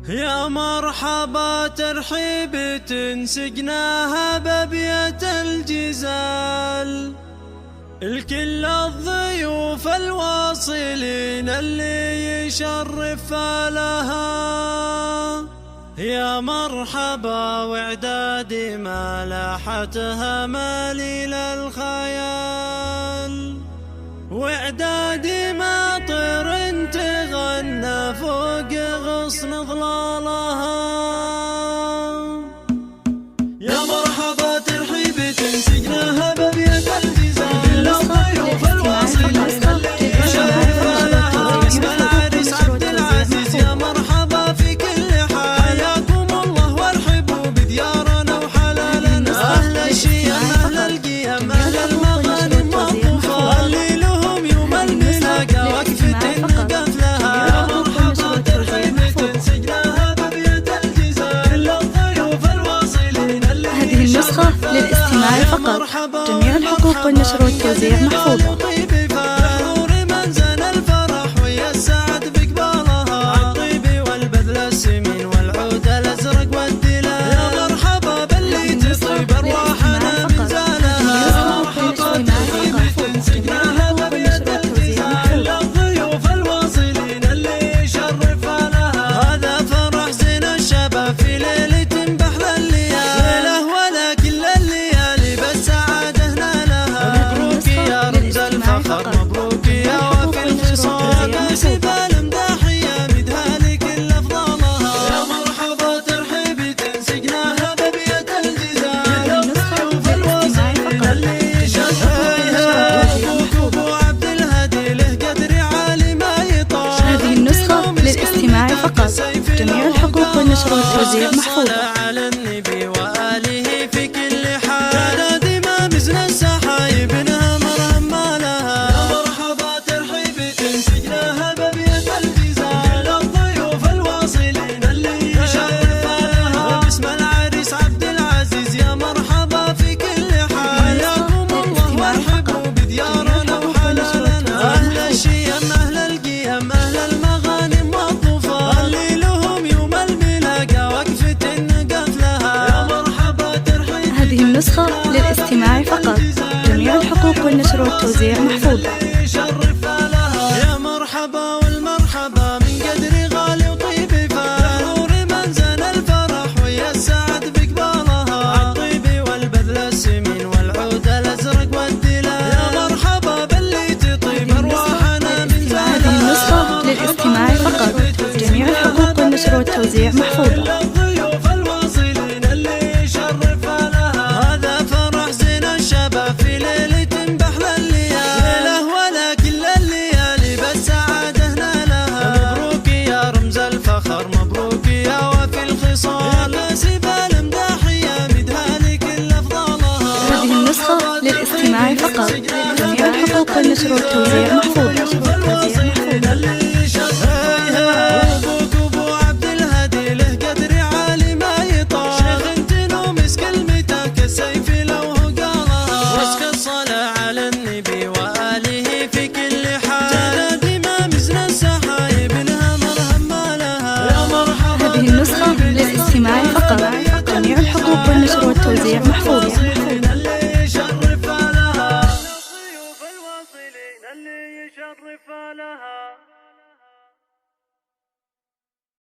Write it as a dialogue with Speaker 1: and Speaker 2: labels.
Speaker 1: يا مرحبا ترحيب تنسقناها بأبيات الجزال، الكل الضيوف الواصلين اللي يشرف لها. يا مرحبا وإعدادي ما لاحتها مالي للخيال، وإعدادي ما طير تغنى فوق غصن ظلالها. يا مرحبا ترحيب تنسقناها بأبيات الجزال، الضيوف الواصلين اللي يشرف لها. اسم العريس عبد العزيز يا مرحبا في كل حال، حياكم الله وارحبوا بديارنا وحلالنا. أهل الشيم أهل القيم أهل المغانم والطوفان، اللي لهم يوم الملاقى وقفة نقف لها. يا مرحبا ترحيب تنسقناها بأبيات الجزال، الضيوف الواصلين اللي
Speaker 2: هذه النسخة للاستماع فقط، جميع الحقوق والنشر والتوزيع محفوظة. فقط، جميع الحقوق والنشر والتوزيع محفوظة.
Speaker 1: على النبي وآله في كل حال، نادي ما مزن السحايب انها مرهم ما لها. يا مرحبا ترحيب تنسقناها بأبيات الجزال، الضيوف الواصلين اللي يشرف لها. باسم العريس عبد العزيز يا مرحبا في كل حال، حياكم الله وارحبوا بديارنا وحلالنا. أهل الشيم أهل القيم أهل المغانم والطوفان، اللي لهم يوم الملاقى وقفة نقف لها. يا مرحبا ترحيب
Speaker 2: هذه النسخة للاستماع فقط، جميع الحقوق والنشر والتوزيع محفوظة.
Speaker 1: يا مرحبا والمرحبا من قدر غالي وطيب فال، من زان الفرح ويا السعد بقبالها. عالطيب والبذل السمين والعود الازرق والدلال، يا مرحبا باللي تطيب ارواحنا من زانها.
Speaker 2: هذه النسخة للاستماع فقط، جميع الحقوق والنشر والتوزيع محفوظة. للاستماع فقط، جميع الحقوق والنشر والتوزيع محفوظة.
Speaker 1: ابوك ابو عبد الهادي له قدر عالي ما يطاق، شيخ انت نومس كلمتك السيف لو قالها. واسك الصلاة على النبي وآله في كل حال، نادي ما مزن السحايب انها مرهم ما لها. يا مرحبا
Speaker 2: هذه النسخة للاستماع فقط، جميع الحقوق والنشر والتوزيع محفوظة.